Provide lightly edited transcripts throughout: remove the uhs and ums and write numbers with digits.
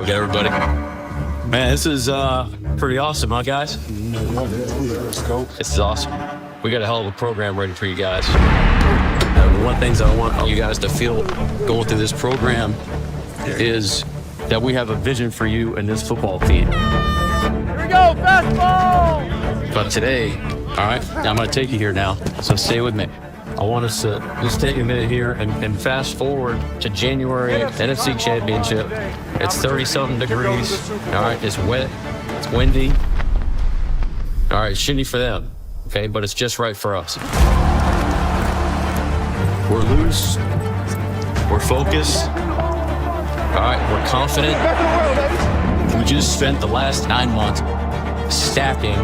Good, everybody. Man, this is pretty awesome, huh, guys? Let's go. This is awesome. We got a hell of a program ready for you guys. One of the things I want you guys to feel going through this program is that we have a vision for you and this football team. Here we go, fastball! But today, all right, I'm going to take you here now, so stay with me. I want us to just take a minute here and fast forward to January NFC Championship. It's 30-something degrees. All right, it's wet, it's windy. All right, it's shitty for them, okay, but it's just right for us. We're loose, we're focused, all right, we're confident. We just spent the last 9 months stacking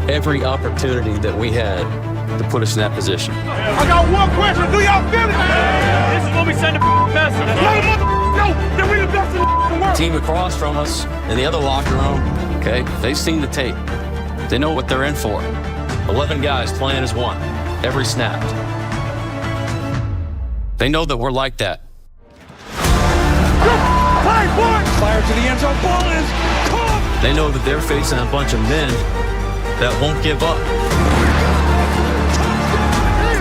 every opportunity that we had to put us in that position. I got one question. Do y'all feel it? This is what we send the best. Let them know that we the best in the world. Team across from us in the other locker room, okay, they've seen the tape. They know what they're in for. 11 guys playing as one, every snap. They know that we're like that. Fire to the end zone. Ball is caught. They know that they're facing a bunch of men that won't give up.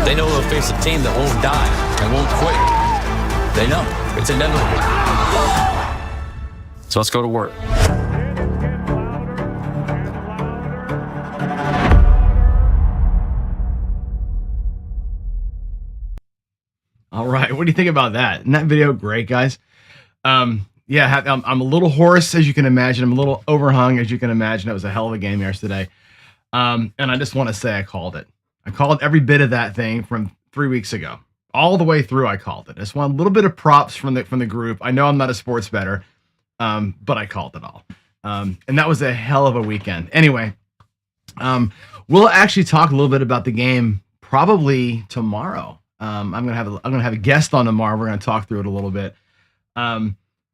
They know they'll face a team that won't die and won't quit. They know. It's inevitable. So let's go to work. All right. What do you think about that? Isn't that video great, guys? Yeah, I'm a little hoarse, as you can imagine. I'm a little overhung, as you can imagine. It was a hell of a game yesterday. And I just want to say I called it. I called every bit of that thing from 3 weeks ago. All the way through, I called it. I just want a little bit of props from the group. I know I'm not a sports bettor, but I called it all. And that was a hell of a weekend. Anyway, we'll actually talk a little bit about the game probably tomorrow. I'm gonna have a guest on tomorrow. We're gonna talk through it a little bit. A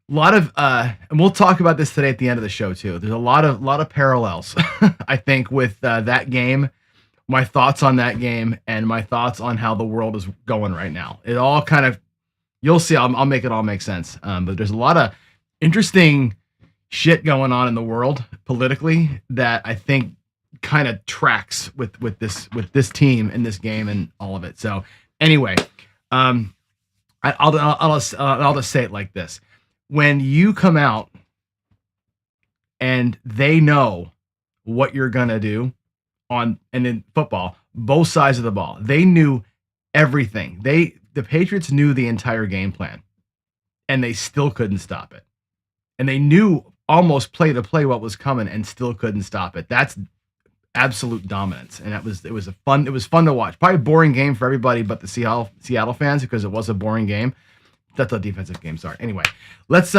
lot of and we'll talk about this today at the end of the show too. There's a lot of parallels, I think, with that game. My thoughts on that game and my thoughts on how the world is going right now. It all kind of, you'll see, I'll make it all make sense. But there's a lot of interesting shit going on in the world politically that I think kind of tracks with this team in this game and all of it. So anyway, I'll just say it like this. When you come out and they know what you're going to do, and in football, both sides of the ball, they knew everything. The Patriots knew the entire game plan, and they still couldn't stop it. And they knew almost play to play what was coming, and still couldn't stop it. That's absolute dominance, and it was fun to watch. Probably a boring game for everybody but the Seattle fans, because it was a boring game. That's how defensive games are. Anyway, let's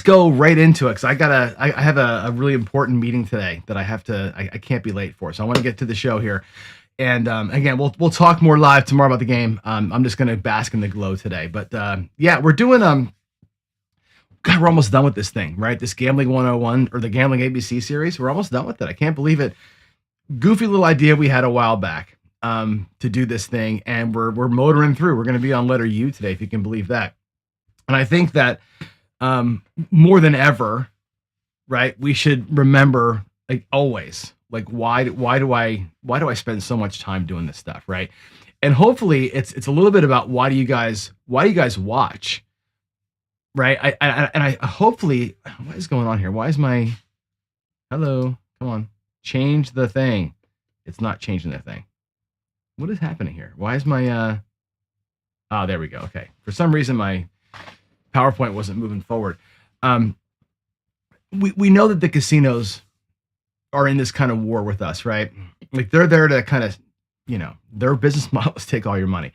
go right into it, because I have a really important meeting today that I can't be late for. So I want to get to the show here. And again, we'll talk more live tomorrow about the game. I'm just going to bask in the glow today. But yeah, we're doing God, we're almost done with this thing, right? This Gambling 101 or the Gambling ABC series. We're almost done with it. I can't believe it. Goofy little idea we had a while back to do this thing, and we're motoring through. We're going to be on letter U today, if you can believe that. And I think that more than ever, right, we should remember, like, always, like, why do I spend so much time doing this stuff, right? And hopefully it's a little bit about why do you guys watch, right? I hopefully, what is going on here? Why is my hello? Come on, change the thing. It's not changing the thing. What is happening here? Why is my oh, there we go. Okay, for some reason my PowerPoint wasn't moving forward. We know that the casinos are in this kind of war with us, right? Like, they're there to kind of, their business model is take all your money.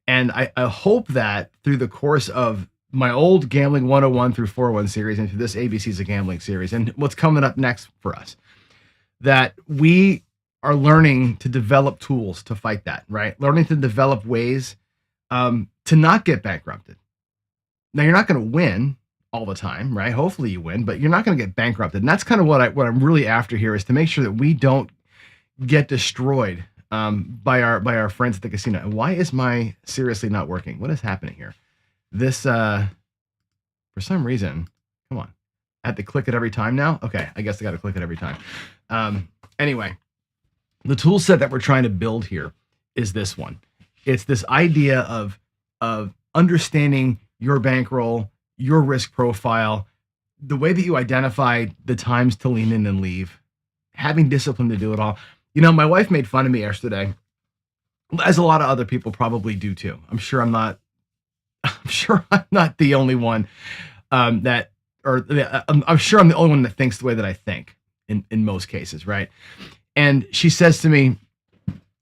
And I hope that through the course of my old Gambling 101 through 401 series and through this ABC's of Gambling series and what's coming up next for us, that we are learning to develop tools to fight that, right? Learning to develop ways to not get bankrupted. Now, you're not going to win all the time, right? Hopefully you win, but you're not going to get bankrupted. And that's kind of what I'm really after here, is to make sure that we don't get destroyed by our friends at the casino. And why is my seriously not working? What is happening here? This, for some reason, Come on. I have to click it every time now. Okay. I guess I got to click it every time. Anyway, the tool set that we're trying to build here is this one. It's this idea of understanding your bankroll, your risk profile, the way that you identify the times to lean in and leave, having discipline to do it all. You know, my wife made fun of me yesterday, as a lot of other people probably do too. I'm sure I'm not the only one I'm sure I'm the only one that thinks the way that I think in most cases, right? And she says to me,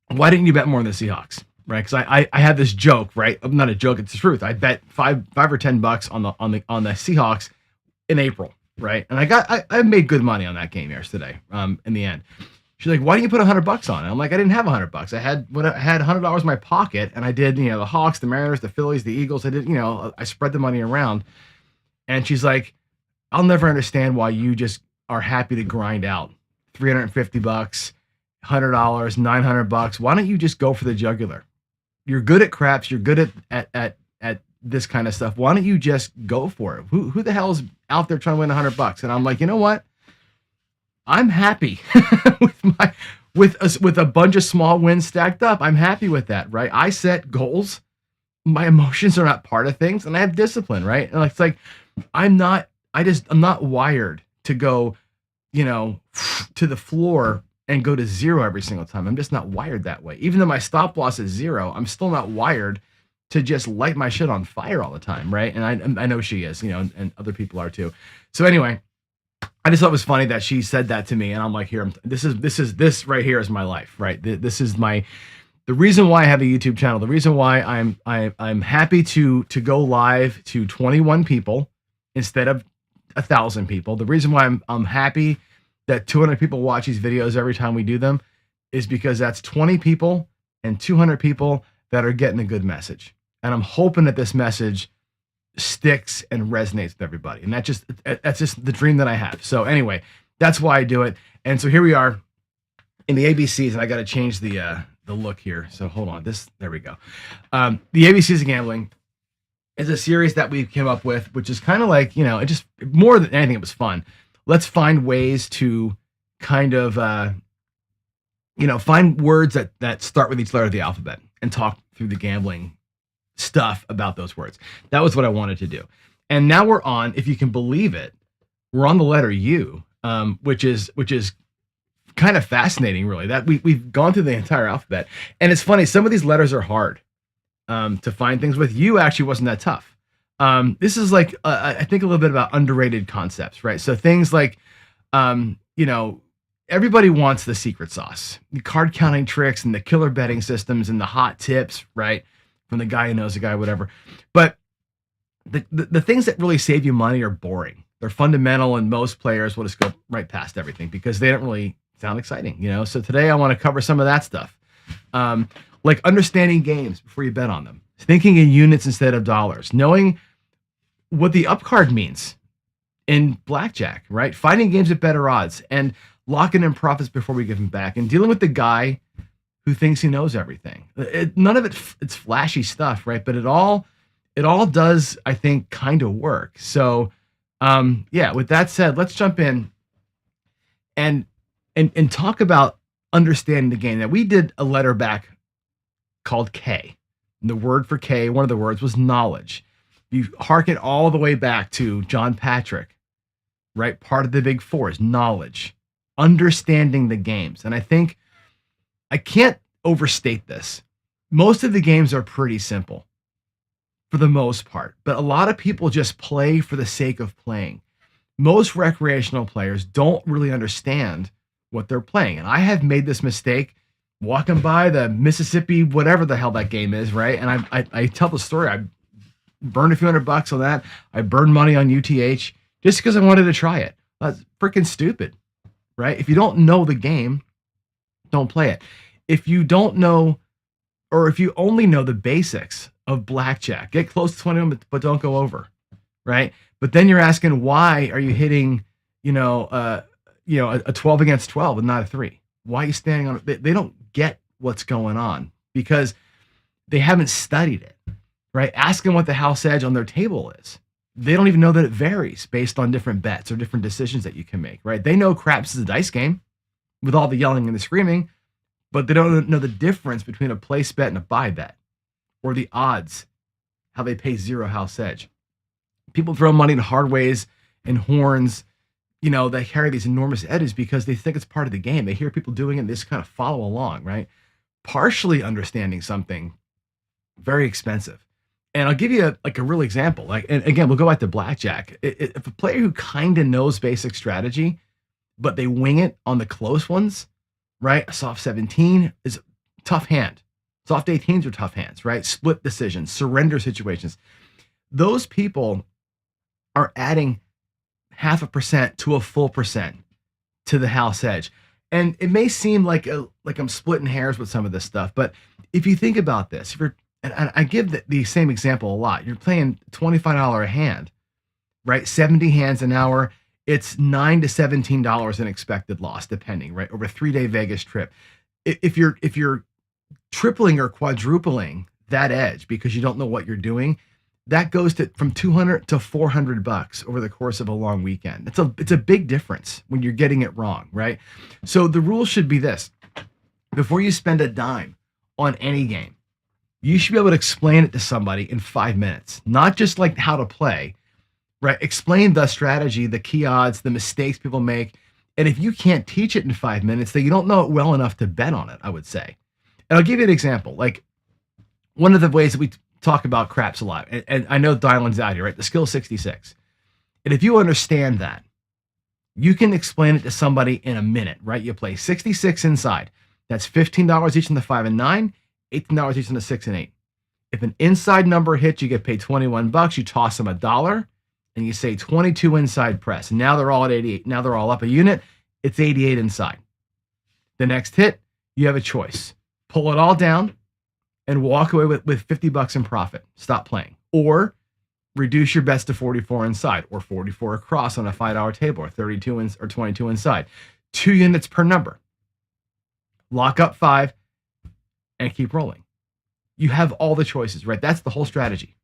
"Why didn't you bet more on the Seahawks?" Right? Because I had this joke, right? Not a joke, it's the truth. I bet five or $10 on the Seahawks in April, right? And I made good money on that game yesterday. In the end, she's like, "Why didn't you put $100 on it?" I'm like, "I didn't have $100. I had $100 in my pocket, and I did, the Hawks, the Mariners, the Phillies, the Eagles. I did, I spread the money around." And she's like, "I'll never understand why you just are happy to grind out $350, $100, $900. Why don't you just go for the jugular? You're good at craps. You're good at this kind of stuff. Why don't you just go for it? Who the hell is out there trying to win $100?" And I'm like, you know what? I'm happy with a bunch of small wins stacked up. I'm happy with that, right? I set goals. My emotions are not part of things, and I have discipline, right? And it's like I'm not wired to go, to the floor and go to zero every single time. I'm just not wired that way. Even though my stop loss is zero, I'm still not wired to just light my shit on fire all the time, right? And I know she is, and other people are too. So anyway, I just thought it was funny that she said that to me, and I'm like, here, this right here is my life, right? This is the reason why I have a YouTube channel. The reason why I'm happy to go live to 21 people instead of 1,000 people. The reason why I'm happy that 200 people watch these videos every time we do them is because that's 20 people and 200 people that are getting a good message. And I'm hoping that this message sticks and resonates with everybody. And that's just the dream that I have. So anyway, that's why I do it. And so here we are in the ABCs, and I got to change the look here. So hold on, there we go. The ABCs of Gambling is a series that we came up with, which is kind of like, it just more than anything, it was fun. Let's find ways to kind of, find words that start with each letter of the alphabet and talk through the gambling stuff about those words. That was what I wanted to do. And now we're on, if you can believe it, we're on the letter U, which is kind of fascinating, really. That we've gone through the entire alphabet. And it's funny, some of these letters are hard to find things with. U actually wasn't that tough. This is like, I think a little bit about underrated concepts, right? So things like, everybody wants the secret sauce, the card counting tricks and the killer betting systems and the hot tips, right? From the guy who knows the guy, whatever. But the things that really save you money are boring. They're fundamental, and most players will just go right past everything because they don't really sound exciting, So today I want to cover some of that stuff. Like understanding games before you bet on them, thinking in units instead of dollars, knowing what the up card means in blackjack, right? Finding games at better odds and locking in profits before we give them back, and dealing with the guy who thinks he knows everything. None of it's flashy stuff, right? But it all does, I think, kind of work. So, with that said, let's jump in and talk about understanding the game. Now, we did a letter back called K. And the word for K, one of the words, was knowledge. You harken all the way back to John Patrick, right? Part of the Big Four is knowledge, understanding the games. And I think I can't overstate this. Most of the games are pretty simple for the most part, but a lot of people just play for the sake of playing. Most recreational players don't really understand what they're playing. And I have made this mistake walking by the Mississippi, whatever the hell that game is, right? And I tell the story. I burned a few $100 on that. I burned money on UTH just because I wanted to try it. That's freaking stupid, right? If you don't know the game, don't play it. If you don't know, or if you only know the basics of blackjack, get close to 21, but don't go over, right? But then you're asking, why are you hitting, a 12 against 12 and not a 3? Why are you standing on it? They don't get what's going on because they haven't studied it, right? Ask them what the house edge on their table is. they don't even know that it varies based on different bets or different decisions that you can make, right? They know craps is a dice game with all the yelling and the screaming, but they don't know the difference between a place bet and a buy bet, or the odds, how they pay zero house edge. People throw money in hard ways and horns, they carry these enormous edges because they think it's part of the game. They hear people doing it and they just kind of follow along, right? Partially understanding something, very expensive. And I'll give you a real example. And again, we'll go back to blackjack. If a player who kind of knows basic strategy, but they wing it on the close ones, right? A soft 17 is a tough hand. Soft 18s are tough hands, right? Split decisions, surrender situations. Those people are adding 0.5% to a full percent to the house edge. And it may seem like I'm splitting hairs with some of this stuff, but if you think about this, and I give the same example a lot. You're playing $25 a hand, right? 70 hands an hour. It's $9 to $17 in expected loss, depending, right? Over a 3-day Vegas trip. If you're tripling or quadrupling that edge because you don't know what you're doing, that goes from $200 to $400 over the course of a long weekend. It's a big difference when you're getting it wrong, right? So the rule should be this: before you spend a dime on any game, you should be able to explain it to somebody in 5 minutes, not just like how to play, right? Explain the strategy, the key odds, the mistakes people make. And if you can't teach it in 5 minutes, then you don't know it well enough to bet on it, I would say. And I'll give you an example. Like, one of the ways that we talk about craps a lot, and I know Dylan's out here, right? The skill 66. And if you understand that, you can explain it to somebody in a minute, right? You play 66 inside. That's $15 each on the 5 and 9, $18 each on the 6 and 8. If an inside number hits, you get paid $21. You toss them $1 and you say 22 inside press. And now they're all at 88. Now they're all up a unit. It's 88 inside. The next hit, you have a choice. Pull it all down and walk away with $50 in profit. Stop playing. Or reduce your bets to 44 inside, or 44 across on a $5 table, or 32 or 22 inside. 2 units per number. Lock up 5 and keep rolling. You have all the choices, right? That's the whole strategy.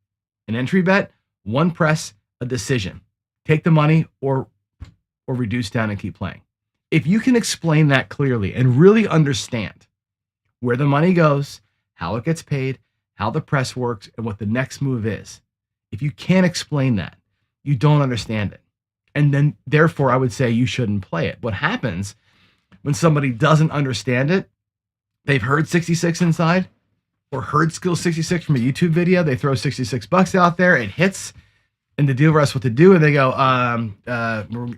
An entry bet, 1 press, a decision. Take the money or reduce down and keep playing. If you can explain that clearly and really understand where the money goes, how it gets paid, how the press works, and what the next move is, if you can't explain that, you don't understand it. And then, therefore, I would say you shouldn't play it. What happens when somebody doesn't understand it, they've heard 66 inside or heard skill 66 from a YouTube video, they throw $66 out there, it hits, and the dealer asks what to do, and they go,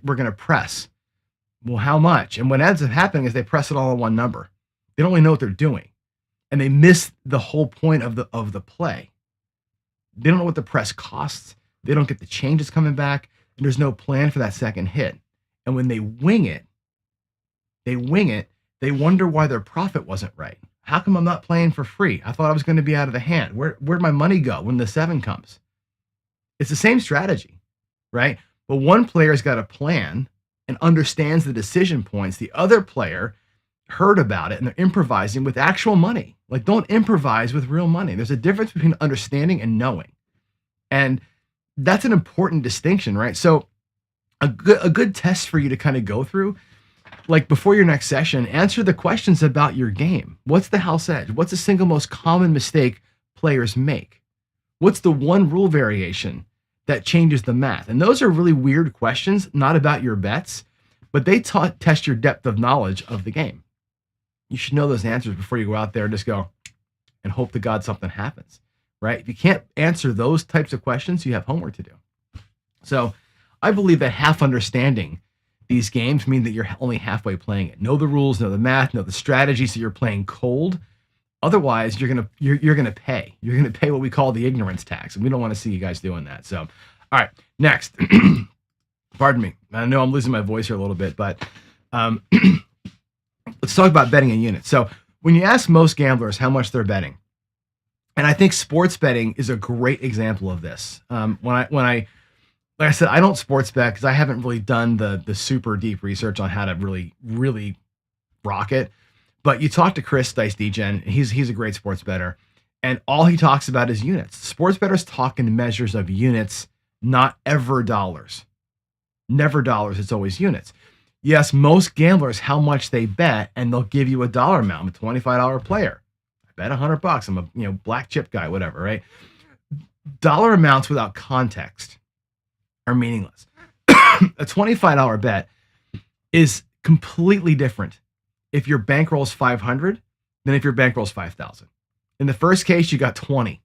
we're going to press. Well, how much? And what ends up happening is they press it all on one number. They don't really know what they're doing. And they miss the whole point of the play. They don't know what the press costs. They don't get the changes coming back. And there's no plan for that second hit. And when they wing it, they wonder why their profit wasn't right. How come I'm not playing for free? I thought I was going to be out of the hand. Where'd my money go when the 7 comes? It's the same strategy, right? But one player's got a plan and understands the decision points. The other player heard about it and they're improvising with actual money. Like, don't improvise with real money. There's a difference between understanding and knowing. And that's an important distinction, right? So a good test for you to kind of go through, like before your next session, answer the questions about your game. What's the house edge? What's the single most common mistake players make? What's the one rule variation that changes the math? And those are really weird questions, not about your bets, but they test your depth of knowledge of the game. You should know those answers before you go out there and just go and hope to God something happens, right? If you can't answer those types of questions, you have homework to do. So I believe that half understanding these games mean that you're only halfway playing it. Know the rules, know the math, know the strategy, so you're playing cold. Otherwise, you're gonna pay. You're gonna pay what we call the ignorance tax, and we don't want to see you guys doing that. So, all right, next. Pardon me. I know I'm losing my voice here a little bit, but let's talk about betting in units. So when you ask most gamblers how much they're betting, and I think sports betting is a great example of this. Like I said, I don't sports bet because I haven't really done the super deep research on how to really rock it. But you talk to Chris Dice Degen, he's a great sports bettor, and all he talks about is units. Sports bettors talk in measures of units, not ever dollars. Never dollars, it's always units. Yes, most gamblers, how much they bet, and they'll give you a dollar amount. I'm a $25 player. I bet $100. I'm a black chip guy, whatever, right? Dollar amounts without context are meaningless. A $25 bet is completely different if your bankroll is 500 than if your bankroll is 5,000. In the first case, you got 20.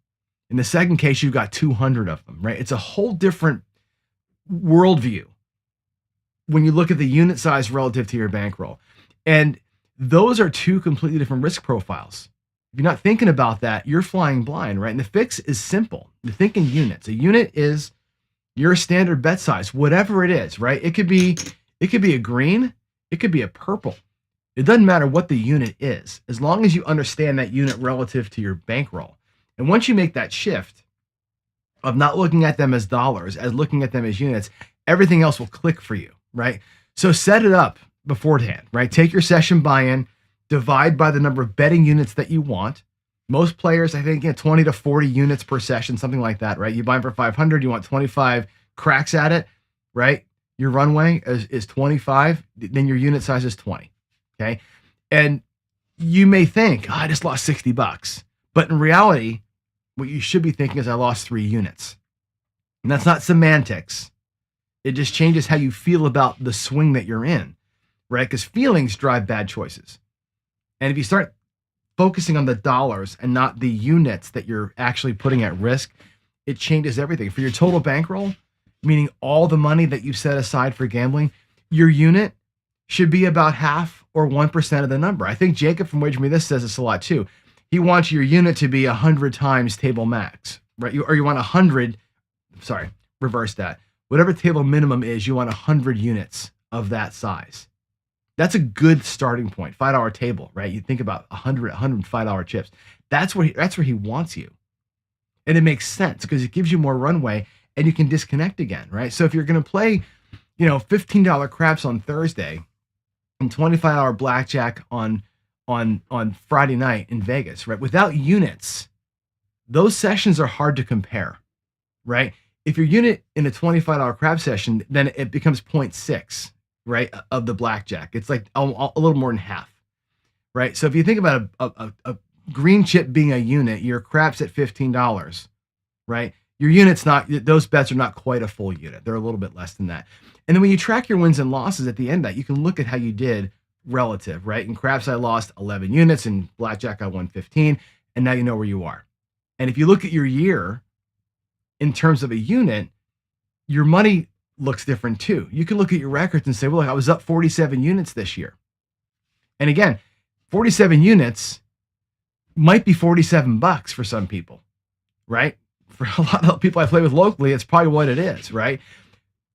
In the second case, you got 200 of them, right? It's a whole different worldview when you look at the unit size relative to your bankroll. And those are two completely different risk profiles. If you're not thinking about that, you're flying blind, right? And the fix is simple. You're thinking units. A unit is your standard bet size, whatever it is, right? It could be a green, it could be a purple. It doesn't matter what the unit is, as long as you understand that unit relative to your bankroll. And once you make that shift of not looking at them as dollars, as looking at them as units, everything else will click for you, right? So set it up beforehand, right? Take your session buy-in, divide by the number of betting units that you want. Most players, I think, get 20 to 40 units per session, something like that, right? You buy them for 500, you want 25 cracks at it, right? Your runway is 25, then your unit size is 20, okay? And you may think, I just lost $60. But in reality, what you should be thinking is I lost 3 units. And that's not semantics. It just changes how you feel about the swing that you're in, right? Because feelings drive bad choices. And if you start focusing on the dollars and not the units that you're actually putting at risk, it changes everything. For your total bankroll, meaning all the money that you set aside for gambling, your unit should be about half or 1% of the number. I think Jacob from Wager Me This says this a lot too. He wants your unit to be 100 times table max, right? Or you want 100, reverse that. Whatever table minimum is, you want 100 units of that size. That's a good starting point. $5 table, right? You think about 100 $5 chips. That's where he wants you. And it makes sense because it gives you more runway and you can disconnect again, right? So if you're going to play, $15 craps on Thursday and $25 blackjack on Friday night in Vegas, right? Without units, those sessions are hard to compare, right? If your unit in a $25 crap session, then it becomes 0.6, right, of the blackjack. It's like a little more than half, right? So if you think about a green chip being a unit, your craps at $15, right? Your unit's not, those bets are not quite a full unit. They're a little bit less than that. And then when you track your wins and losses at the end of that, you can look at how you did relative, right? In craps, I lost 11 units. In blackjack, I won 15. And now you know where you are. And if you look at your year in terms of a unit, your money looks different too. You can look at your records and say, well, look, I was up 47 units this year. And again, 47 units might be $47 for some people, right? For a lot of people I play with locally, it's probably what it is, right?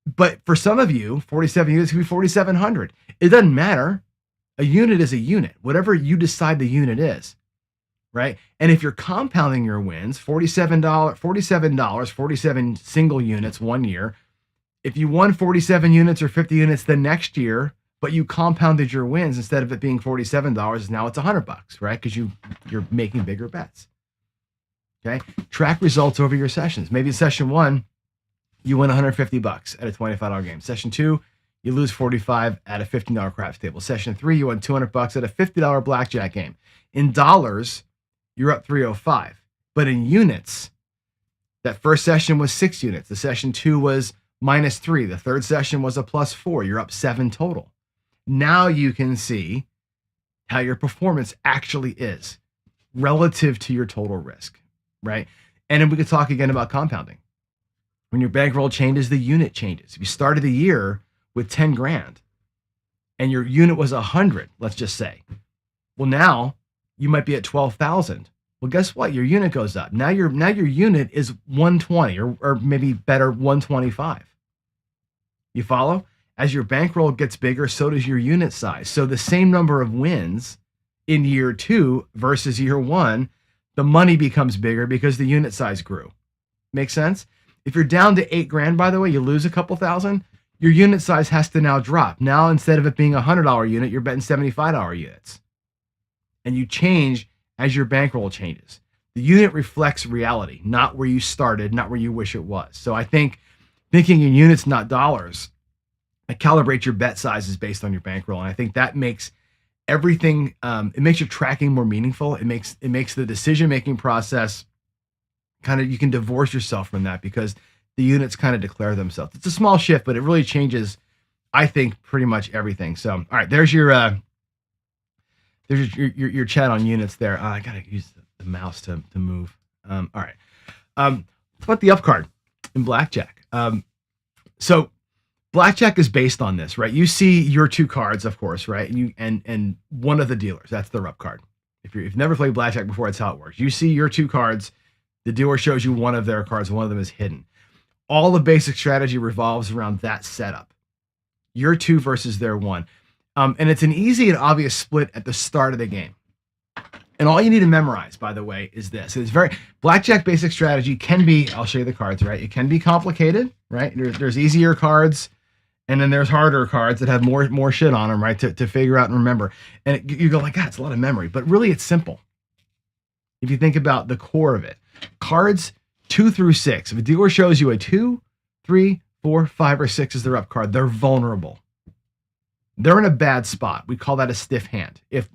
But for some of you, 47 units could be 4,700. It doesn't matter. A unit is a unit, whatever you decide the unit is, right? And if you're compounding your wins, $47, 47 single units 1 year. If you won 47 units or 50 units the next year, but you compounded your wins, instead of it being $47, now it's $100, right? Because you're making bigger bets. Okay. Track results over your sessions. Maybe in session 1, you win $150 at a $25 game. Session 2, you lose 45 at a $15 craps table. Session 3, you won $200 at a $50 blackjack game. In dollars, you're up 305. But in units, that first session was 6 units. The session 2 was -3. The third session was a +4. You're up 7 total. Now you can see how your performance actually is relative to your total risk, right? And then we could talk again about compounding. When your bankroll changes, the unit changes. If you started the year with 10 grand and your unit was 100, let's just say, well, now you might be at 12,000. Well, guess what? Your unit goes up. Now your unit is 120 or maybe better 125. You follow? As your bankroll gets bigger, so does your unit size. So the same number of wins in year 2 versus year 1, the money becomes bigger because the unit size grew. Make sense? If you're down to 8 grand, by the way, you lose a couple thousand, your unit size has to now drop. Now, instead of it being a $100 unit, you're betting $75 units. And you change as your bankroll changes. The unit reflects reality, not where you started, not where you wish it was. So I think thinking in units, not dollars, and calibrate your bet sizes based on your bankroll. And I think that makes everything, it makes your tracking more meaningful. It makes the decision-making process kind of, you can divorce yourself from that because the units kind of declare themselves. It's a small shift, but it really changes, I think, pretty much everything. So, all right, there's your chat on units there. I gotta use the mouse to move. All right. What about the up card in Blackjack? So Blackjack is based on this, right? You see your two cards, of course, right? And one of the dealers, that's their up card. If you've never played Blackjack before, that's how it works. You see your two cards, the dealer shows you one of their cards, one of them is hidden. All the basic strategy revolves around that setup. Your two versus their one. And it's an easy and obvious split at the start of the game. And all you need to memorize, by the way, is this. It's very, Blackjack basic strategy can be, I'll show you the cards, right? It can be complicated, right? There's easier cards, and then there's harder cards that have more shit on them, right? To figure out and remember. And you go like, God, it's a lot of memory. But really, it's simple. If you think about the core of it. Cards 2 through 6. If a dealer shows you a 2, 3, 4, 5, or 6 as their up card, they're vulnerable. They're in a bad spot. We call that a stiff hand. If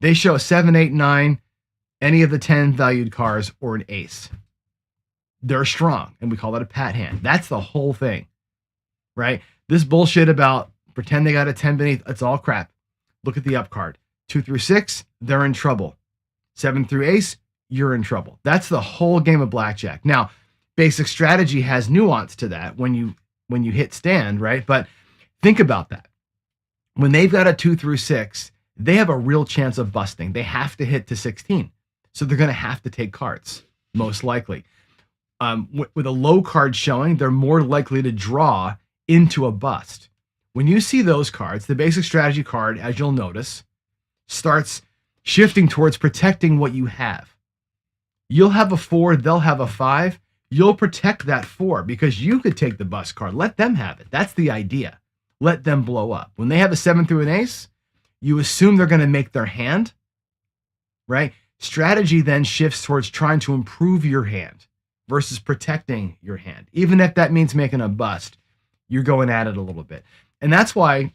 they show a 7, 8, 9, any of the 10 valued cards, or an ace, they're strong, and we call that a pat hand. That's the whole thing, right? This bullshit about pretend they got a 10 beneath, it's all crap. Look at the up card. 2 through 6, they're in trouble. 7 through ace, you're in trouble. That's the whole game of Blackjack. Now, basic strategy has nuance to that when you hit stand, right? But think about that. When they've got a 2 through 6, they have a real chance of busting. They have to hit to 16. So they're going to have to take cards, most likely. With a low card showing, they're more likely to draw into a bust. When you see those cards, the basic strategy card, as you'll notice, starts shifting towards protecting what you have. You'll have a 4, they'll have a 5. You'll protect that 4 because you could take the bust card. Let them have it. That's the idea. Let them blow up. When they have a 7 through an ace, you assume they're going to make their hand, right? Strategy then shifts towards trying to improve your hand versus protecting your hand. Even if that means making a bust, you're going at it a little bit. And that's why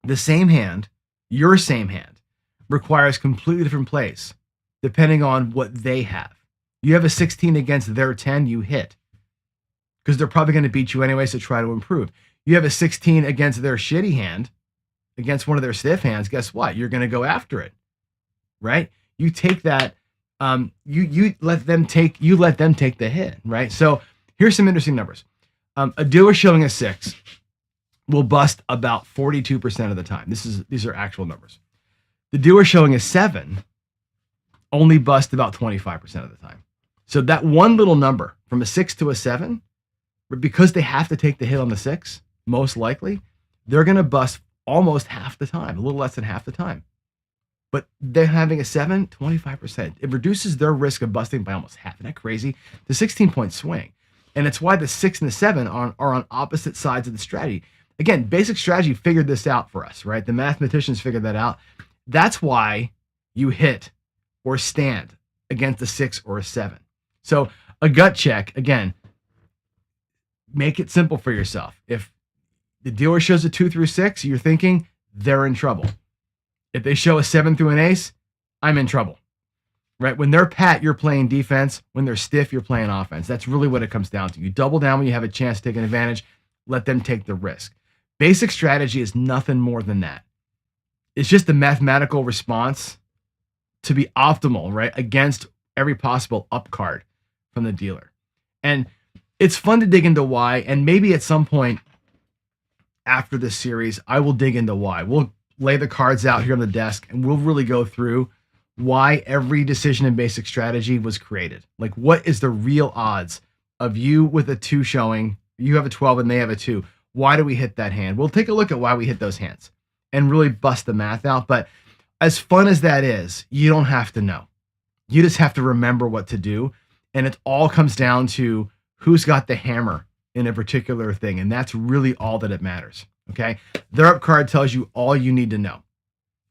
the same hand, your same hand, requires completely different plays depending on what they have. You have a 16 against their 10, you hit because they're probably going to beat you anyway, so try to improve. You have a 16 against their shitty hand, against one of their stiff hands, guess what? You're going to go after it, right? You take that, you let them take the hit, right? So here's some interesting numbers. A dealer showing a 6 will bust about 42% of the time. These are actual numbers. The dealer showing a 7 only bust about 25% of the time. So that one little number from a 6 to a 7, because they have to take the hit on the 6, most likely, they're going to bust almost half the time, a little less than half the time. But they're having a 7, 25%. It reduces their risk of busting by almost half. Isn't that crazy? The 16-point swing. And it's why the 6 and the 7 are on opposite sides of the strategy. Again, basic strategy figured this out for us, right? The mathematicians figured that out. That's why you hit or stand against a 6 or a 7. So a gut check, again, make it simple for yourself. If the dealer shows a 2 through 6, you're thinking they're in trouble. If they show a 7 through an ace, I'm in trouble, right? When they're pat, you're playing defense. When they're stiff, you're playing offense. That's really what it comes down to. You double down when you have a chance to take an advantage. Let them take the risk. Basic strategy is nothing more than that. It's just a mathematical response to be optimal, right? Against every possible up card from the dealer. And it's fun to dig into why, and maybe at some point after this series, I will dig into why. We'll lay the cards out here on the desk, and we'll really go through why every decision in basic strategy was created. Like, what is the real odds of you with a 2 showing, you have a 12 and they have a 2? Why do we hit that hand? We'll take a look at why we hit those hands and really bust the math out. But as fun as that is, you don't have to know. You just have to remember what to do. And it all comes down to who's got the hammer in a particular thing. And that's really all that it matters. Okay. Their up card tells you all you need to know.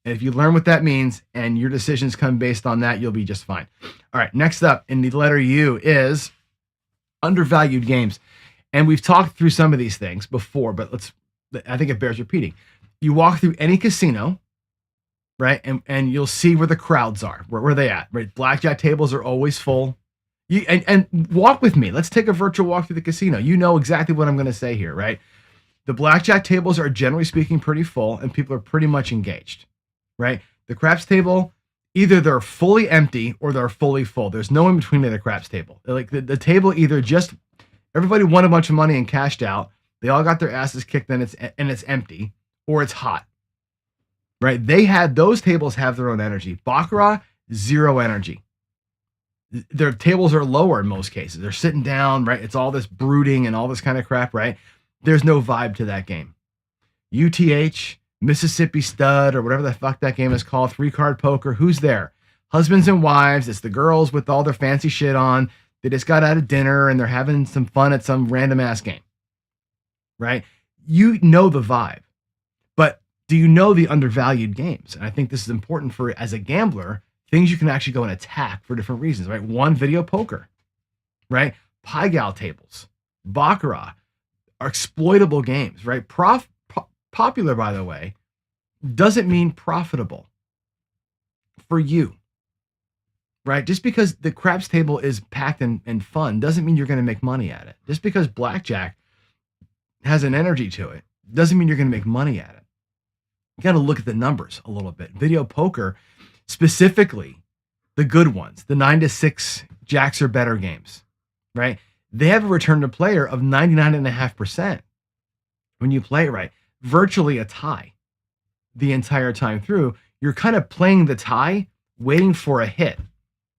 And if you learn what that means and your decisions come based on that, you'll be just fine. All right. Next up in the letter U is Undervalued Games. And we've talked through some of these things before, but I think it bears repeating. You walk through any casino, right? And you'll see where the crowds are, where they at, right? Blackjack tables are always full. And walk with me. Let's take a virtual walk through the casino. You know exactly what I'm going to say here, right? The blackjack tables are generally speaking pretty full and people are pretty much engaged, right? The craps table, either they're fully empty or they're fully full. There's no in between at a craps table. Like the table either just everybody won a bunch of money and cashed out. They all got their asses kicked and it's empty, or it's hot, right? Those tables have their own energy. Baccarat, zero energy. Their tables are lower in most cases. They're sitting down, right? It's all this brooding and all this kind of crap, right? There's no vibe to that game. UTH, Mississippi Stud, or whatever the fuck that game is called, 3-card poker, who's there? Husbands and wives. It's the girls with all their fancy shit on. They just got out of dinner and they're having some fun at some random ass game, right? You know the vibe, but do you know the undervalued games? And I think this is important for, as a gambler, things you can actually go and attack for different reasons, right? One, video poker, right? Pie gal tables, baccarat, are exploitable games, right? Popular, by the way, doesn't mean profitable for you, right? Just because the craps table is packed and fun doesn't mean you're going to make money at it. Just because blackjack has an energy to it doesn't mean you're going to make money at it. You got to look at the numbers a little bit. Video poker, specifically the good ones, the 9-6 jacks or better games, right? They have a return to player of 99.5% when you play it right. Virtually a tie the entire time through. You're kind of playing the tie, waiting for a hit,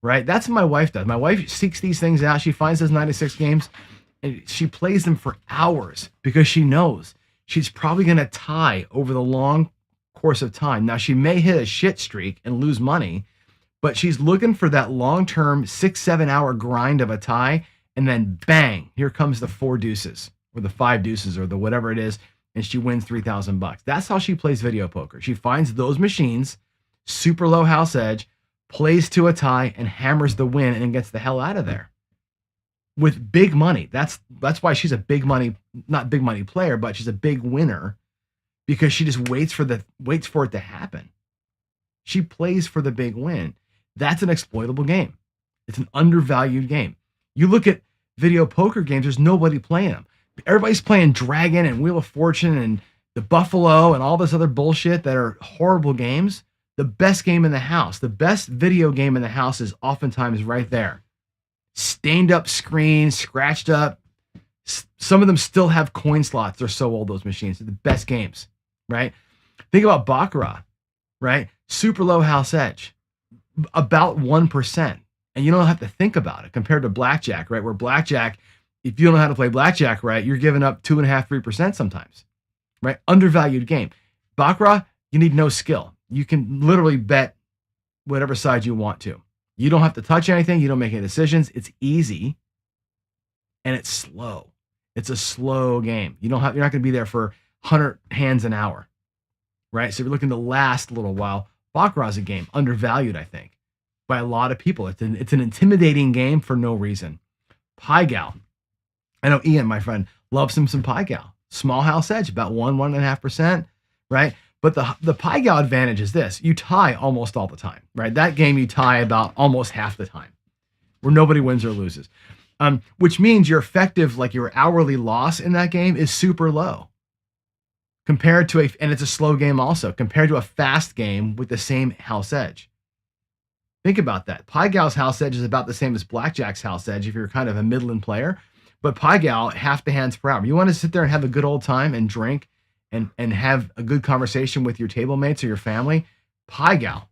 right? That's what my wife does. My wife seeks these things out. She finds those 96 games and she plays them for hours because she knows she's probably going to tie over the long course of time. Now, she may hit a shit streak and lose money, but she's looking for that long-term 6-7 hour grind of a tie. And then bang, here comes the 4 deuces or the 5 deuces or the whatever it is. And she wins $3,000. That's how she plays video poker. She finds those machines, super low house edge, plays to a tie and hammers the win and then gets the hell out of there with big money. That's why she's a big money, not big money player, but she's a big winner because she just waits for it to happen. She plays for the big win. That's an exploitable game. It's an undervalued game. You look at video poker games, there's nobody playing them. Everybody's playing Dragon and Wheel of Fortune and the Buffalo and all this other bullshit that are horrible games. The best game in the house, the best video game in the house is oftentimes right there. Stained up screen, scratched up. Some of them still have coin slots. They're so old, those machines. They're the best games, right? Think about Baccarat, right? Super low house edge, about 1%. And you don't have to think about it compared to blackjack, right? Where blackjack, if you don't know how to play blackjack right, you're giving up 2.5%, 3% sometimes, right? Undervalued game. Baccarat, you need no skill. You can literally bet whatever side you want to. You don't have to touch anything. You don't make any decisions. It's easy and it's slow. It's a slow game. You're not going to be there for 100 hands an hour, right? So if you're looking to last a little while, Baccarat's a game undervalued, I think, by a lot of people. It's an intimidating game for no reason. Pie gal. I know Ian, my friend, loves some pie gal. Small house edge, about 1.5%, right? But the pie gal advantage is this. You tie almost all the time, right? That game you tie about almost half the time where nobody wins or loses. Which means your effective, like your hourly loss in that game is super low compared to and it's a slow game also, compared to a fast game with the same house edge. Think about that. Pie gal's house edge is about the same as blackjack's house edge if you're kind of a middling player, but pie gal, half the hands per hour. You want to sit there and have a good old time and drink and have a good conversation with your table mates or your family. Pie gal,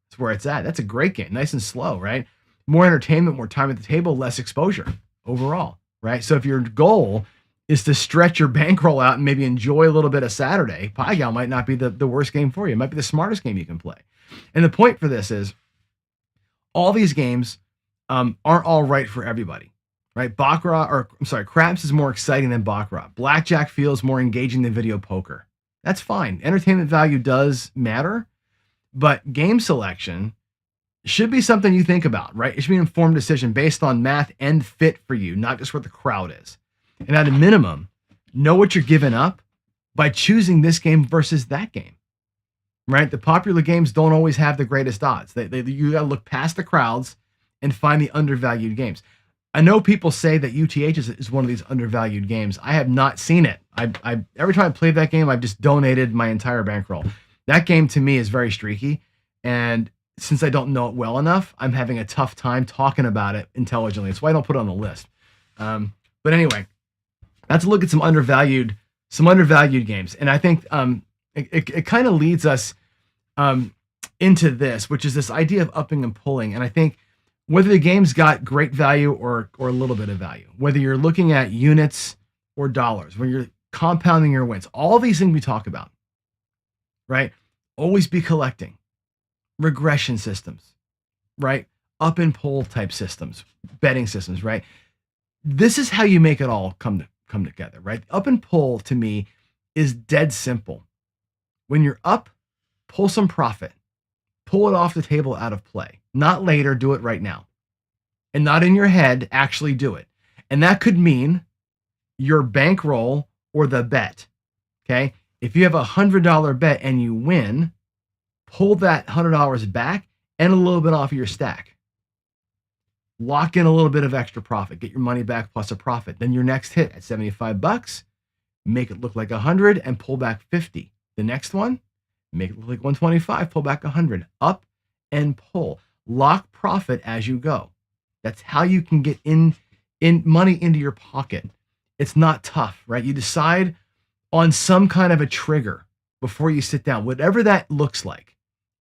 that's where it's at. That's a great game. Nice and slow, right? More entertainment, more time at the table, less exposure overall, right? So if your goal is to stretch your bankroll out and maybe enjoy a little bit of Saturday, pie gal might not be the worst game for you. It might be the smartest game you can play. And the point for this is all these games aren't all right for everybody, right? Craps is more exciting than Baccarat. Blackjack feels more engaging than video poker. That's fine. Entertainment value does matter, but game selection should be something you think about, right? It should be an informed decision based on math and fit for you, not just what the crowd is. And at a minimum, know what you're giving up by choosing this game versus that game, right? The popular games don't always have the greatest odds. You got to look past the crowds and find the undervalued games. I know people say that UTH is one of these undervalued games. I have not seen it. I every time I played that game, I've just donated my entire bankroll. That game to me is very streaky, and since I don't know it well enough, I'm having a tough time talking about it intelligently. That's why I don't put it on the list. But anyway, let's look at some undervalued games, and I think it kind of leads us into this, which is this idea of upping and pulling. And I think whether the game's got great value or a little bit of value, whether you're looking at units or dollars, when you're compounding your wins, all these things we talk about, right? Always be collecting. Regression systems, right? Up and pull type systems, betting systems, right? This is how you make it all come together, right? Up and pull to me is dead simple. When you're up, pull some profit, pull it off the table out of play. Not later, do it right now. And not in your head, actually do it. And that could mean your bankroll or the bet. Okay. If you have $100 bet and you win, pull that $100 back and a little bit off of your stack. Lock in a little bit of extra profit. Get your money back plus a profit. Then your next hit at $75, make it look like 100 and pull back 50. The next one, make it look like 125, pull back 100. Up and pull. Lock profit as you go. That's how you can get in money into your pocket. It's not tough, right? You decide on some kind of a trigger before you sit down, whatever that looks like.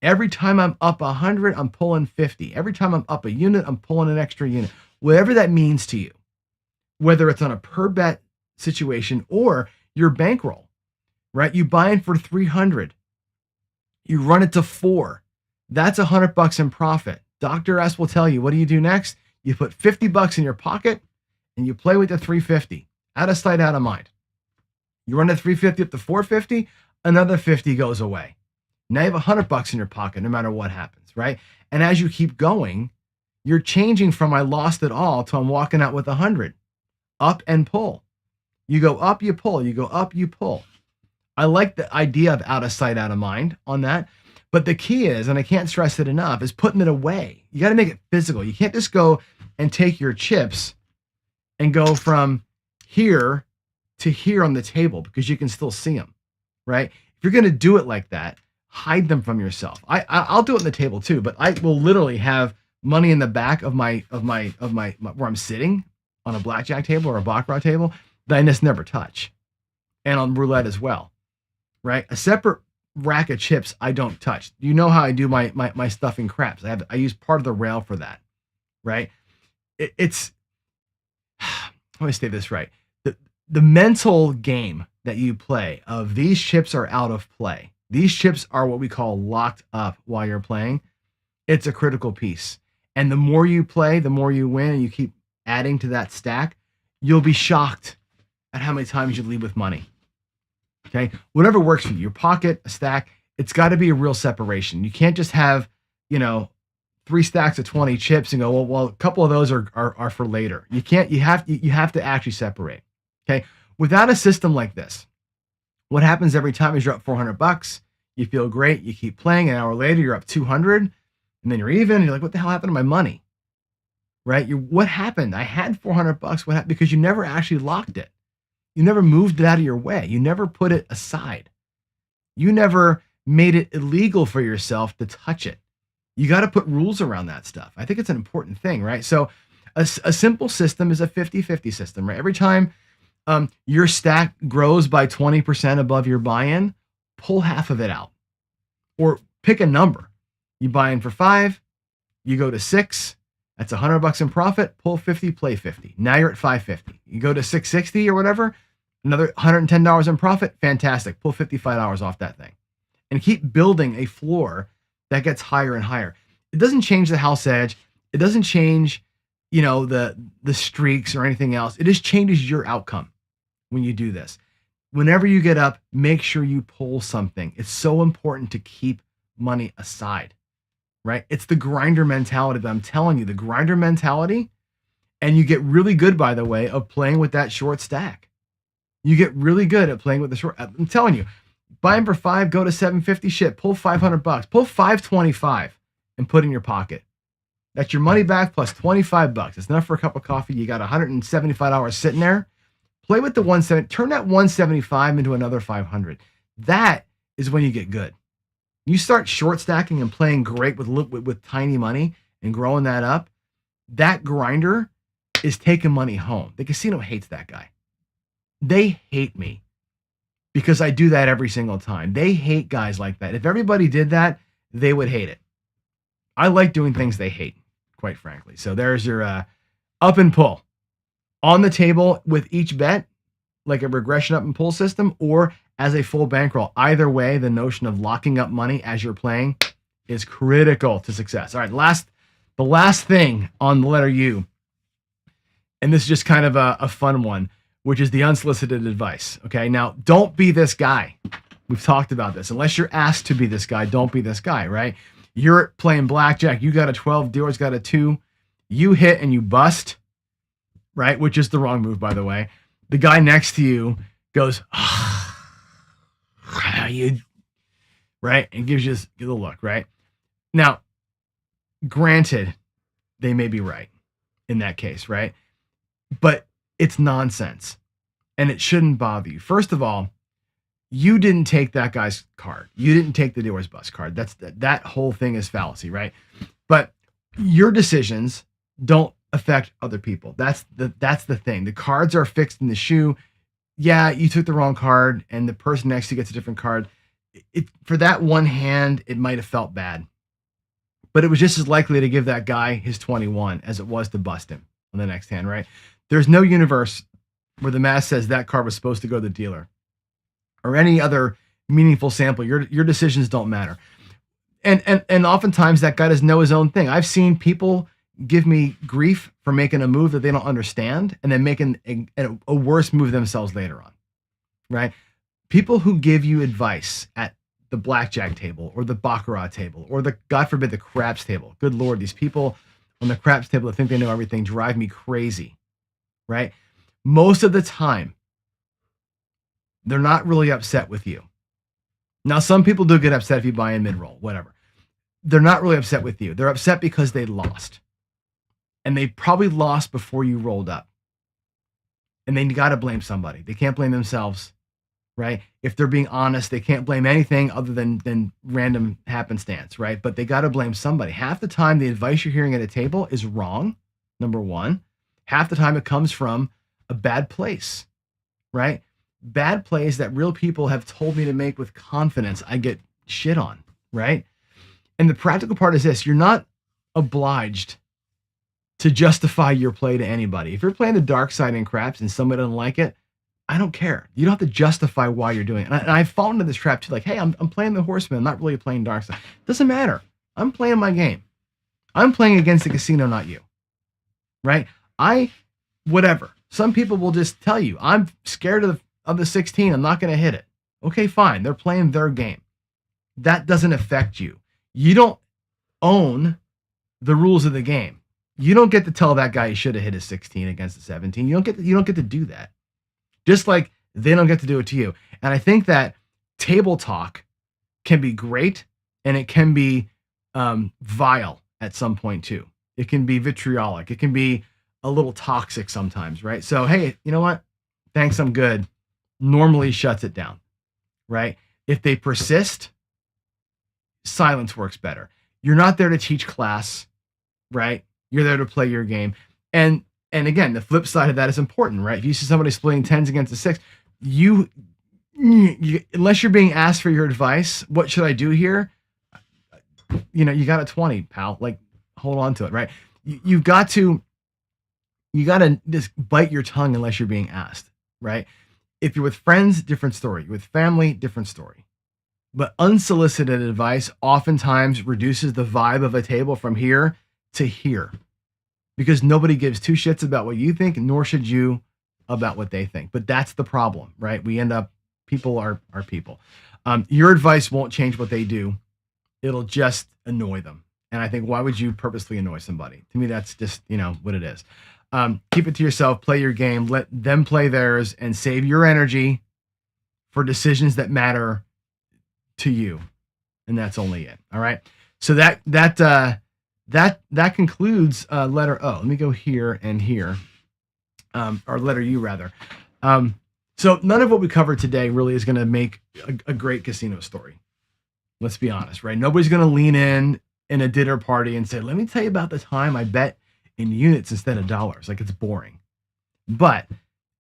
Every time I'm up 100, I'm pulling 50. Every time I'm up a unit, I'm pulling an extra unit. Whatever that means to you, whether it's on a per bet situation or your bankroll, right? You buy in for 300. You run it to 4. That's $100 in profit. Dr. S will tell you, what do you do next? You put $50 in your pocket and you play with the 350. Out of sight, out of mind. You run the 350 up to 450, another 50 goes away. Now you have $100 in your pocket, no matter what happens, right? And as you keep going, you're changing from I lost it all to I'm walking out with 100. Up and pull. You go up, you pull. You go up, you pull. I like the idea of out of sight, out of mind on that. But the key is, and I can't stress it enough, is putting it away. You got to make it physical. You can't just go and take your chips and go from here to here on the table because you can still see them, right? If you're going to do it like that, hide them from yourself. I'll do it on the table too, but I will literally have money in the back of my where I'm sitting on a blackjack table or a baccarat table that I just never touch, and on roulette as well, right? A separate rack of chips I don't touch. You know how I do my stuffing craps. I use part of the rail for that, right? It's let me say this right. The mental game that you play of these chips are out of play. These chips are what we call locked up while you're playing. It's a critical piece. And the more you play, the more you win, and you keep adding to that stack, you'll be shocked at how many times you leave with money. Okay? Whatever works for you, your pocket, a stack, it's got to be a real separation. You can't just have, 3 stacks of 20 chips and go, well, a couple of those are for later. You can't, you have to actually separate. Okay? Without a system like this, what happens every time is you're up $400, you feel great, you keep playing, an hour later you're up 200, and then you're even, and you're like, what the hell happened to my money? Right? What happened? I had $400. What happened? Because you never actually locked it. You never moved it out of your way. You never put it aside. You never made it illegal for yourself to touch it. You got to put rules around that stuff. I think it's an important thing, right? So a simple system is a 50-50 system, right? Every time your stack grows by 20% above your buy-in, pull half of it out. Or pick a number. You buy in for 5, you go to 6, that's $100 in profit, pull 50, play 50. Now you're at 550. You go to 660 or whatever, another $110 in profit, fantastic. Pull $55 off that thing. And keep building a floor that gets higher and higher. It doesn't change the house edge. It doesn't change, the streaks or anything else. It just changes your outcome when you do this. Whenever you get up, make sure you pull something. It's so important to keep money aside, right? It's the grinder mentality that I'm telling you, the grinder mentality And you get really good, by the way, of playing with that short stack. You get really good at playing with the short. I'm telling you, buy them for 5, go to 750 shit, pull $500, pull 525 and put in your pocket. That's your money back plus $25. It's enough for a cup of coffee. You got $175 sitting there. Play with the 170, turn that 175 into another 500. That is when you get good. You start short stacking and playing great with tiny money and growing that up. That grinder is taking money home. The casino hates that guy. They hate me because I do that every single time. They hate guys like that. If everybody did that, they would hate it. I like doing things they hate, quite frankly. So there's your up and pull on the table with each bet, like a regression up and pull system, or as a full bankroll. Either way, the notion of locking up money as you're playing is critical to success. All right, the last thing on the letter U, and this is just kind of a fun one, which is the unsolicited advice. Okay, now don't be this guy. We've talked about this. Unless you're asked to be this guy, don't be this guy, right? You're playing blackjack. You got a 12, dealer's got a 2. You hit and you bust, right? Which is the wrong move, by the way. The guy next to you goes, you, right? And gives you the look, right? Now, granted, they may be right in that case, right? But it's nonsense and it shouldn't bother you. First of all, you didn't take that guy's card. You didn't take the dealer's bust card. That whole thing is fallacy, right? But your decisions don't affect other people. That's the thing. The cards are fixed in the shoe. Yeah, you took the wrong card and the person next to you gets a different card. For that one hand, it might have felt bad. But it was just as likely to give that guy his 21 as it was to bust him on the next hand, right? There's no universe where the math says that card was supposed to go to the dealer or any other meaningful sample. Your decisions don't matter. And oftentimes that guy doesn't know his own thing. I've seen people give me grief for making a move that they don't understand and then making a worse move themselves later on, right? People who give you advice at the blackjack table or the baccarat table or the, God forbid, the craps table. Good Lord, these people on the craps table that think they know everything drive me crazy, right? Most of the time, they're not really upset with you. Now, some people do get upset if you buy in mid-roll, whatever. They're not really upset with you. They're upset because they lost. And they probably lost before you rolled up. And then you got to blame somebody. They can't blame themselves, right? If they're being honest, they can't blame anything other than random happenstance, right? But they got to blame somebody. Half the time, the advice you're hearing at a table is wrong, number one. Half the time, it comes from a bad place, right? Bad plays that real people have told me to make with confidence, I get shit on, right? And the practical part is this: you're not obliged to justify your play to anybody. If you're playing the dark side in craps and somebody doesn't like it, I don't care. You don't have to justify why you're doing it. And I've fallen into this trap too. Like, hey, I'm playing the horseman. I'm not really playing dark side. Doesn't matter. I'm playing my game. I'm playing against the casino, not you, right? Whatever. Some people will just tell you, I'm scared of the 16. I'm not going to hit it. Okay, fine. They're playing their game. That doesn't affect you. You don't own the rules of the game. You don't get to tell that guy he should have hit his 16 against the 17. You don't get to do that. Just like they don't get to do it to you. And I think that table talk can be great and it can be vile at some point too. It can be vitriolic. It can be a little toxic sometimes, right? So, hey, you know what? Thanks, I'm good. Normally shuts it down, right? If they persist, silence works better. You're not there to teach class, right? You're there to play your game. And again, the flip side of that is important, right? If you see somebody splitting 10s against a 6, you unless you're being asked for your advice, what should I do here? You got a 20, pal. Like, hold on to it, right? You got to just bite your tongue unless you're being asked, right? If you're with friends, different story. You're with family, different story. But unsolicited advice oftentimes reduces the vibe of a table from here to here, because nobody gives two shits about what you think, nor should you about what they think. But that's the problem, right? People are people. Your advice won't change what they do. It'll just annoy them. And I think, why would you purposely annoy somebody? To me, that's just, what it is. Keep it to yourself, play your game, let them play theirs, and save your energy for decisions that matter to you. And that's only it. All right. So that concludes letter O. Let me go here and here, or letter U rather. So none of what we covered today really is going to make a great casino story. Let's be honest, right? Nobody's going to lean in a dinner party and say, let me tell you about the time I bet in units instead of dollars. Like, it's boring. But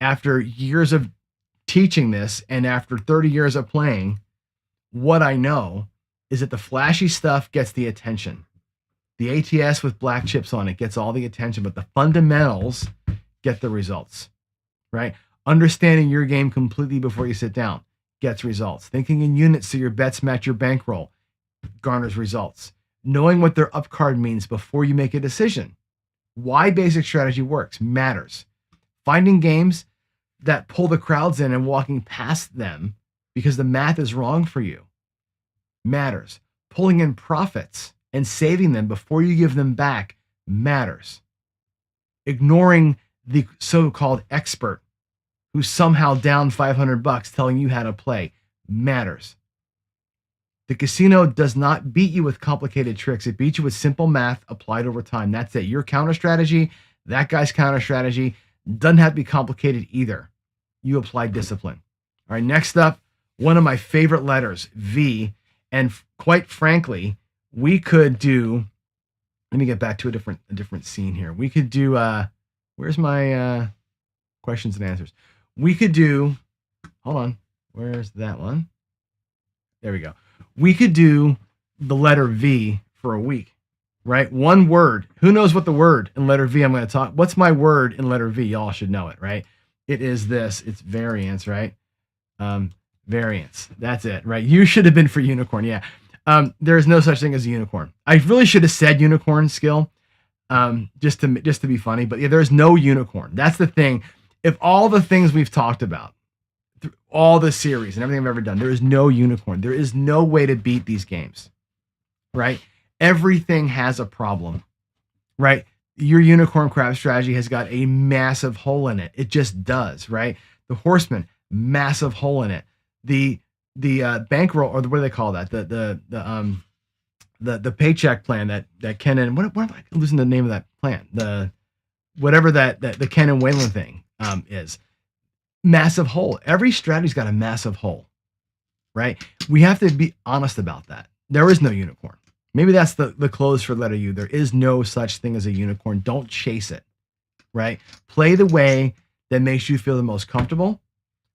after years of teaching this and after 30 years of playing, what I know is that the flashy stuff gets the attention. The ATS with black chips on it gets all the attention, but the fundamentals get the results, right? Understanding your game completely before you sit down gets results. Thinking in units so your bets match your bankroll garners results. Knowing what their up card means before you make a decision. Why basic strategy works matters. Finding games that pull the crowds in and walking past them because the math is wrong for you matters. Pulling in profits and saving them before you give them back matters. Ignoring the so-called expert who's somehow down $500 telling you how to play matters. The casino does not beat you with complicated tricks. It beats you with simple math applied over time. That's it. Your counter strategy, that guy's counter strategy, doesn't have to be complicated either. You apply discipline. All right, next up, one of my favorite letters, V. And quite frankly, we could do, let me get back to a different scene here. We could do, where's my questions and answers? We could do, hold on, where's that one? There we go. We could do the letter V for a week, right? One word. Who knows what the word in letter V I'm going to talk? What's my word in letter V? Y'all should know it, right? It is this. It's variance, right? Variance. That's it, right? You should have been for unicorn. Yeah. There is no such thing as a unicorn. I really should have said unicorn skill, just to be funny. But yeah, there's no unicorn. That's the thing. If all the things we've talked about, through all the series and everything I've ever done, there is no unicorn. There is no way to beat these games, right? Everything has a problem, right? Your unicorn crab strategy has got a massive hole in it. It just does, right? The horseman, massive hole in it. The bankroll, or what do they call that? The paycheck plan that Ken and what am I losing the name of that plan? The Ken and Whalen thing is massive hole. Every strategy's got a massive hole, right? We have to be honest about that. There is no unicorn. Maybe that's the close for letter U. There is no such thing as a unicorn. Don't chase it, right? Play the way that makes you feel the most comfortable,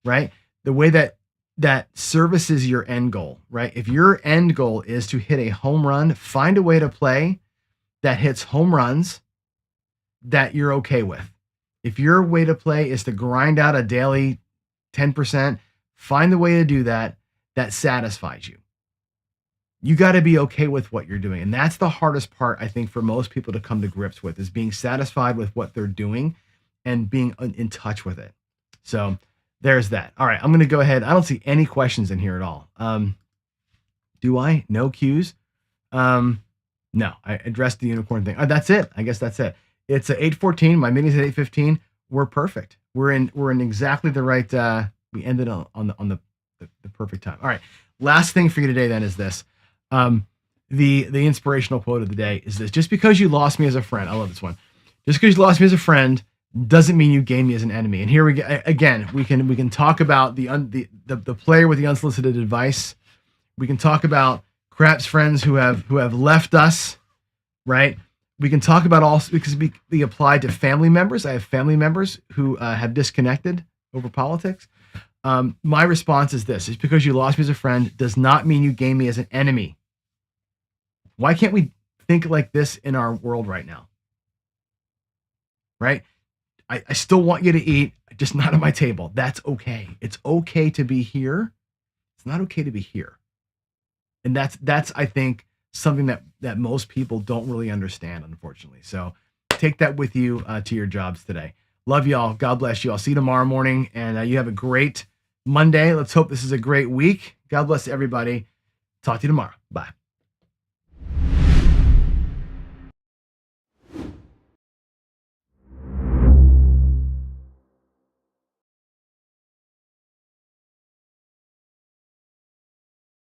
right? The way that services your end goal, right? If your end goal is to hit a home run, find a way to play that hits home runs that you're okay with. If your way to play is to grind out a daily 10%, find the way to do that satisfies you. You got to be okay with what you're doing. And that's the hardest part, I think, for most people to come to grips with, is being satisfied with what they're doing and being in touch with it. So there's that. All right, I'm going to go ahead. I don't see any questions in here at all. Do I? No cues? No, I addressed the unicorn thing. That's it. I guess that's it. It's 8:14. My meeting's at 8:15. We're perfect. We're in exactly the right. We ended on the perfect time. All right. Last thing for you today then is this. The inspirational quote of the day is this: just because you lost me as a friend, I love this one. Just because you lost me as a friend doesn't mean you gained me as an enemy. And here we go again. We can talk about the player with the unsolicited advice. We can talk about Crap's friends who have left us, right? We can talk about also, because we applied to family members. I have family members who have disconnected over politics. My response is this: just because you lost me as a friend does not mean you gained me as an enemy. Why can't we think like this in our world right now? Right? I still want you to eat, just not at my table. That's okay. It's okay to be here. It's not okay to be here. And that's I think, something that most people don't really understand, unfortunately. So take that with you to your jobs today. Love y'all. God bless you. I'll see you tomorrow morning, and you have a great Monday. Let's hope this is a great week. God bless everybody. Talk to you tomorrow. Bye.